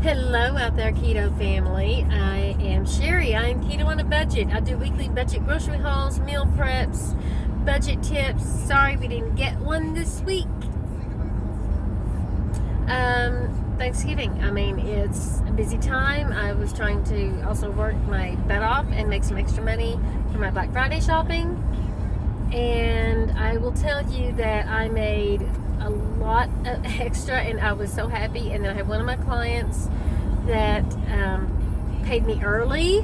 Hello out there, Keto family. I am Sherry. I am Keto on a budget. I do weekly budget grocery hauls, meal preps, budget tips. Sorry we didn't get one this week. Thanksgiving. I mean, it's a busy time. I was trying to also work my butt off and make some extra money for my Black Friday shopping. And I will tell you that I made a lot of extra and I was so happy. And then I had one of my clients that paid me early,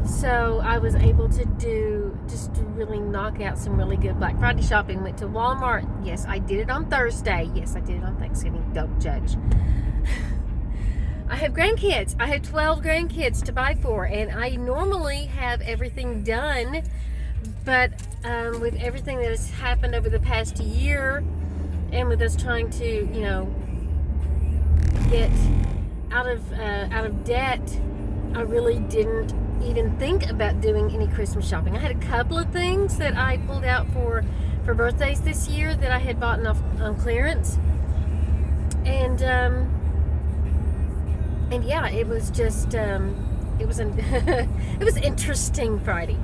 so I was able to really knock out some really good Black Friday shopping. Went to Walmart. Yes, I did it on Thursday. Yes, I did it on Thanksgiving. Don't judge. I have grandkids. I have 12 grandkids to buy for, and I normally have everything done, but with everything that has happened over the past year, and with us trying to, get out of debt, I really didn't even think about doing any Christmas shopping. I had a couple of things that I pulled out for birthdays this year that I had bought off on clearance, and yeah, it was just it was it was interesting Friday.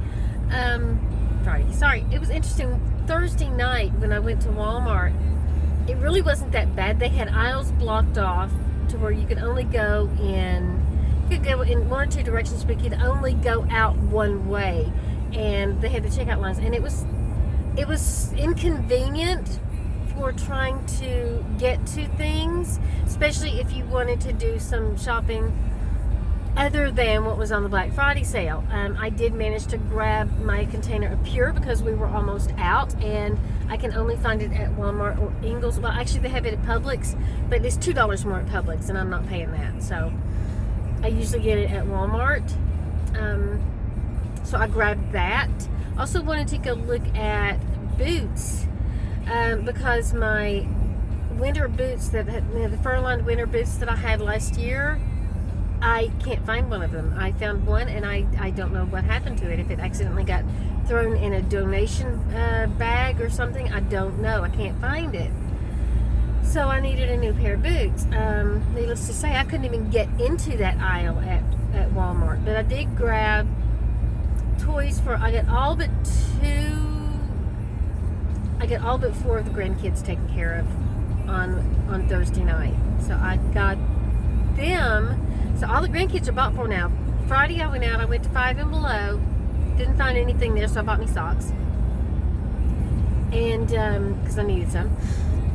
It was interesting Thursday night when I went to Walmart. It really wasn't that bad. They had aisles blocked off to where you could only go in. You could go in one or two directions, but you could only go out one way. And they had the checkout lines, and it was inconvenient for trying to get to things, especially if you wanted to do some shopping other than what was on the Black Friday sale. I did manage to grab my container of Pure because we were almost out, and I can only find it at Walmart or Ingles. Well, actually they have it at Publix, but it's $2 more at Publix, and I'm not paying that. So I usually get it at Walmart. So I grabbed that. Also wanted to go look at boots, because my winter boots the fur-lined winter boots that I had last year, I can't find one of them. I found one, and I don't know what happened to it. If it accidentally got thrown in a donation bag or something, I don't know. I can't find it. So I needed a new pair of boots. Needless to say, I couldn't even get into that aisle at Walmart. But I did grab toys for, I got all but 4 of the grandkids taken care of on Thursday night. So I got them. So all the grandkids are bought for now. Friday I went to Five and Below. Didn't find anything there, so I bought me socks. And, because I needed some.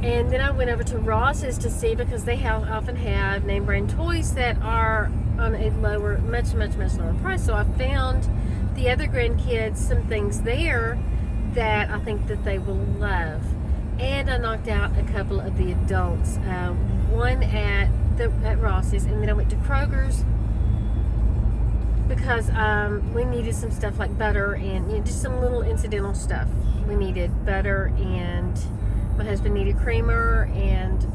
And then I went over to Ross's to see, because they often have name brand toys that are on a lower, much lower price. So I found the other grandkids some things there that I think that they will love. And I knocked out a couple of the adults. One at Ross's, and then I went to Kroger's because we needed some stuff like butter and just some little incidental stuff. We needed butter, and my husband needed creamer, and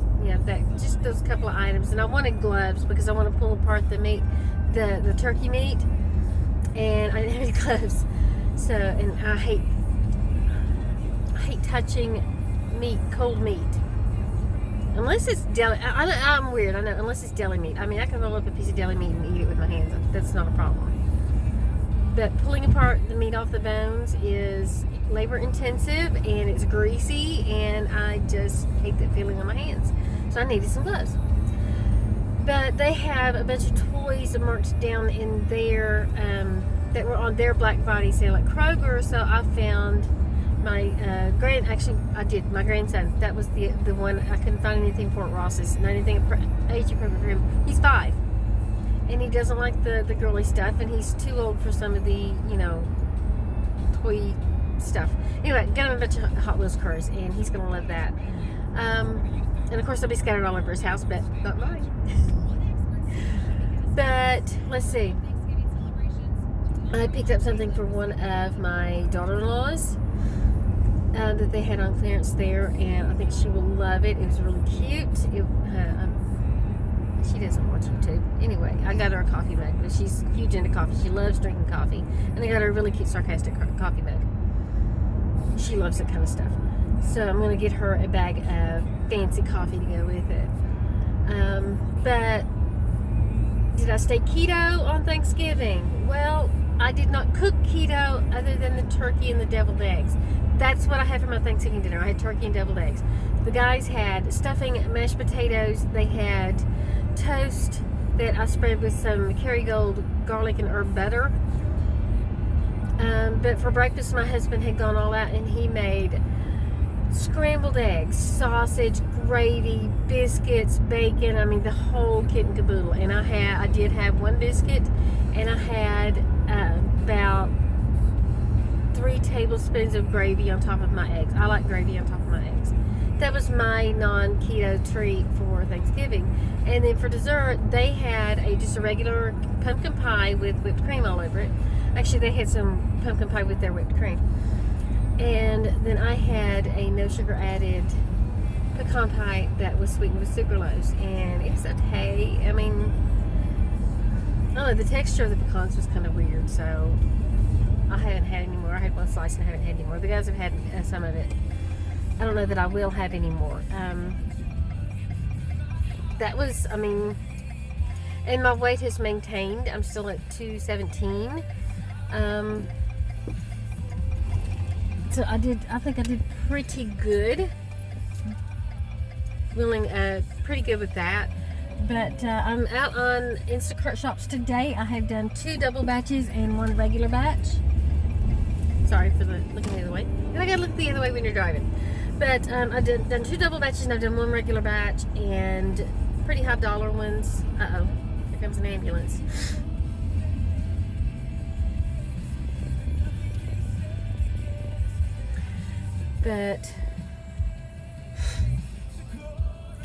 just those couple of items. And I wanted gloves because I want to pull apart the meat, the turkey meat, and I didn't have any gloves. So, and I hate touching meat, cold meat. Unless it's deli, I'm weird, I know, unless it's deli meat. I mean, I can roll up a piece of deli meat and eat it with my hands. That's not a problem. But pulling apart the meat off the bones is labor intensive, and it's greasy, and I just hate that feeling on my hands. So I needed some gloves. But they have a bunch of toys marked down in there that were on their Black Friday sale at Kroger. So I found my my grandson. That was the one I couldn't find anything for at Ross's. Not anything age appropriate for him. He's 5, and he doesn't like the girly stuff, and he's too old for some of the toy stuff. Anyway, got him a bunch of Hot Wheels cars, and he's gonna love that. And of course they'll be scattered all over his house, but not mine. But let's see. I picked up something for one of my daughter-in-laws that they had on clearance there, and I think she will love it. It was really cute. She doesn't watch YouTube. Anyway, I got her a coffee mug, but she's huge into coffee. She loves drinking coffee. And I got her a really cute, sarcastic coffee mug. She loves that kind of stuff. So I'm going to get her a bag of fancy coffee to go with it. But did I stay keto on Thanksgiving? Well, I did not cook keto other than the turkey and the deviled eggs. That's what I had for my Thanksgiving dinner. I had turkey and deviled eggs. The guys had stuffing, mashed potatoes. They had toast that I spread with some Kerrygold garlic and herb butter. But for breakfast, my husband had gone all out and he made scrambled eggs, sausage, gravy, biscuits, bacon. I mean, the whole kit and caboodle. And I did have one biscuit, and I had about 3 tablespoons of gravy on top of my eggs. I like gravy on top of my eggs. That was my non-keto treat for Thanksgiving. And then for dessert, they had just a regular pumpkin pie with whipped cream all over it. Actually, they had some pumpkin pie with their whipped cream. And then I had a no sugar added pecan pie that was sweetened with sucralose. And it was okay. I mean, I don't know, the texture of the pecans was kind of weird, so I haven't had any more. I had one slice and I haven't had any more. The guys have had some of it. I don't know that I will have any more. That was, I mean, and my weight has maintained. I'm still at 217. So I think I did pretty good. Pretty good with that. But I'm out on Instacart shops today. I have done 2 double batches and 1 regular batch. Sorry for looking the other way. And I gotta look the other way when you're driving. But I've done 2 double batches and I've done 1 regular batch and pretty high dollar ones. Uh-oh, here comes an ambulance. But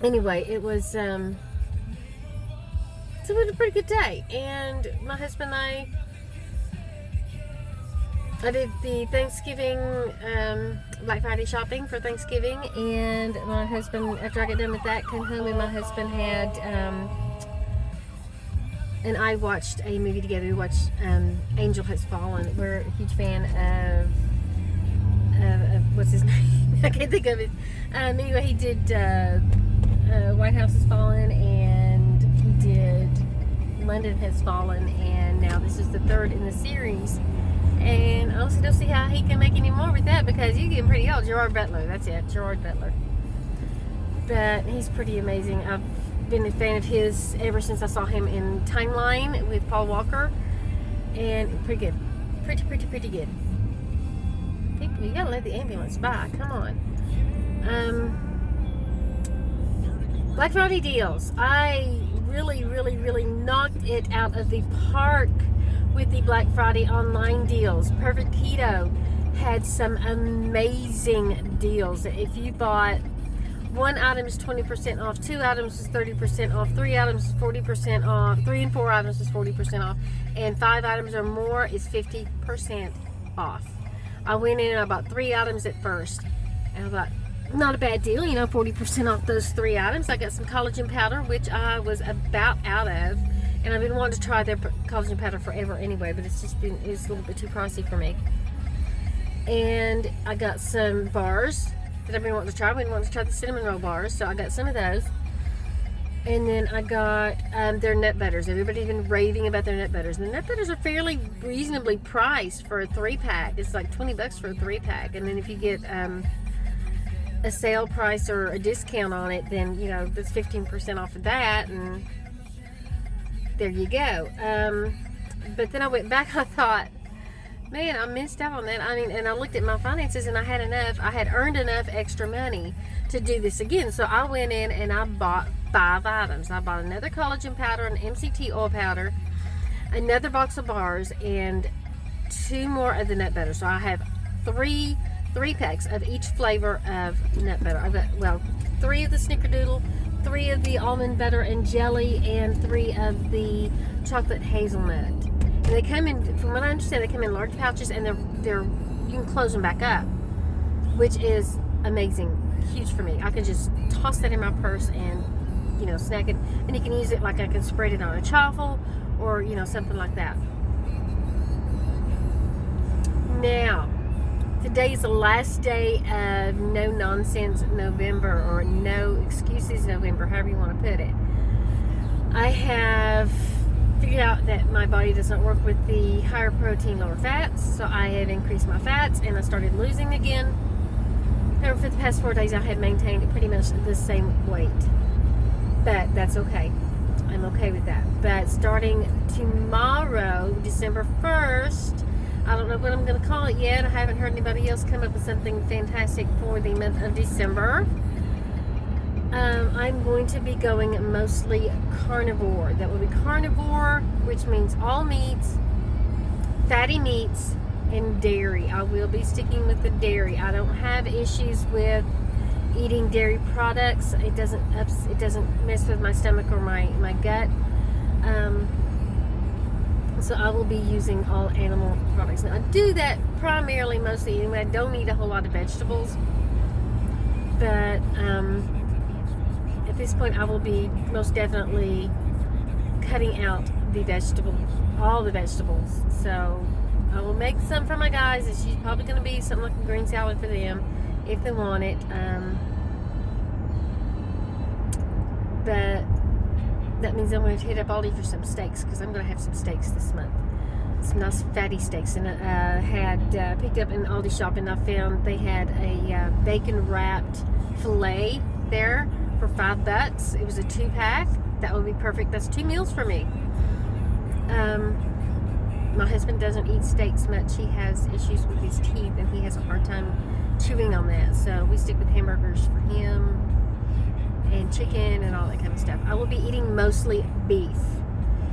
anyway, it was a pretty good day. And my husband and I did the Thanksgiving Black Friday shopping for Thanksgiving, and my husband, after I got done with that, came home and my husband had and I watched a movie together. We watched Angel Has Fallen. We're a huge fan of what's his name? I can't think of it. Anyway, he did White House Has Fallen, and he did London Has Fallen, and now this is the 3rd in the series. And I also don't see how he can make any more with that, because he's getting pretty old. Gerard Butler, that's it, Gerard Butler. But he's pretty amazing. I've been a fan of his ever since I saw him in Timeline with Paul Walker, and pretty good, pretty good. People, you gotta let the ambulance by. Come on. Black Friday deals. I really knocked it out of the park with the Black Friday online deals. Perfect Keto had some amazing deals. If you bought 1 item is 20% off, 2 items is 30% off, 3 items is 40% off, 3 and 4 items is 40% off, and 5 items or more is 50% off. I went in and I bought 3 items at first, and I thought, not a bad deal, 40% off those 3 items. I got some collagen powder, which I was about out of, and I've been wanting to try their collagen powder forever anyway, but it's a little bit too pricey for me. And I got some bars that I've been wanting to try. I've been wanting to try the cinnamon roll bars, so I got some of those. And then I got their nut butters. Everybody's been raving about their nut butters. And the nut butters are fairly reasonably priced for a 3-pack. It's like $20 for a 3-pack. And then if you get a sale price or a discount on it, then that's 15% off of that, and there you go. But then I went back. I thought, man, I missed out on that. I mean, and I looked at my finances, and I had earned enough extra money to do this again. So I went in and I bought 5 items. I bought another collagen powder, an MCT oil powder, another box of bars, and 2 more of the nut butter. So I have 3 packs of each flavor of nut butter. I've got 3 of the snickerdoodle, 3 of the almond butter and jelly, and 3 of the chocolate hazelnut. And they come in, from what I understand, they come in large pouches, and they're you can close them back up, which is amazing, huge for me. I can just toss that in my purse and snack it, and you can use it like I can spread it on a chaffle or something like that. Now, today is the last day of No Nonsense November, or No Excuses November, however you want to put it. I have figured out that my body does not work with the higher protein, lower fats, so I have increased my fats and I started losing again. However, for the past 4 days I have maintained pretty much the same weight, but that's okay. I'm okay with that. But starting tomorrow, December 1st, I don't know what I'm going to call it yet. I haven't heard anybody else come up with something fantastic for the month of December. I'm going to be going mostly carnivore. That will be carnivore, which means all meats, fatty meats, and dairy. I will be sticking with the dairy. I don't have issues with eating dairy products. It doesn't mess with my stomach or my gut. So I will be using all animal products. Now I do that primarily, mostly anyway. I don't eat a whole lot of vegetables, but at this point I will be most definitely cutting out all the vegetables. So I will make some for my guys. It's probably going to be something like a green salad for them if they want it. But that means I'm going to hit up Aldi for some steaks, because I'm going to have some steaks this month. Some nice fatty steaks. And I had picked up in Aldi shop, and I found they had a bacon wrapped filet there for $5. It was a 2-pack. That would be perfect. That's 2 meals for me. My husband doesn't eat steaks much. He has issues with his teeth, and he has a hard time chewing on that. So we stick with hamburgers for him, and chicken and all that kind of stuff. I will be eating mostly beef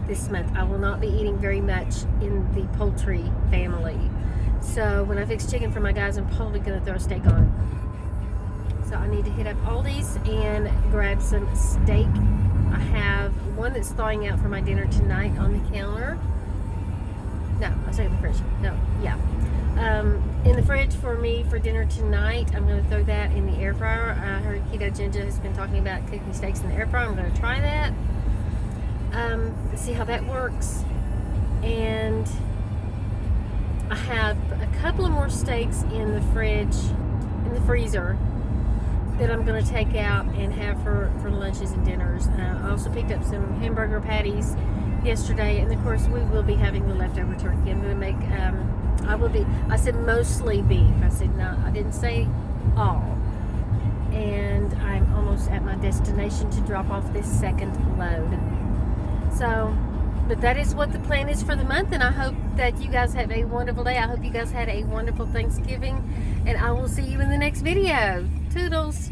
this month. I will not be eating very much in the poultry family. So when I fix chicken for my guys, I'm probably going to throw a steak on it. So I need to hit up Aldi's and grab some steak. I have one that's thawing out for my dinner tonight on the counter. No, I was in the fridge. No, yeah. In the fridge for me for dinner tonight. I'm going to throw that in the air fryer. I heard Keto Ginger has been talking about cooking steaks in the air fryer. I'm going to try that. See how that works. And I have a couple of more steaks in the freezer, that I'm going to take out and have for lunches and dinners. I also picked up some hamburger patties yesterday, and of course we will be having the leftover turkey. I'm going to make I said mostly beef. I said no, I didn't say all. And I'm almost at my destination to drop off this second load. So, but that is what the plan is for the month, and I hope that you guys have a wonderful day. I hope you guys had a wonderful Thanksgiving, and I will see you in the next video. Toodles!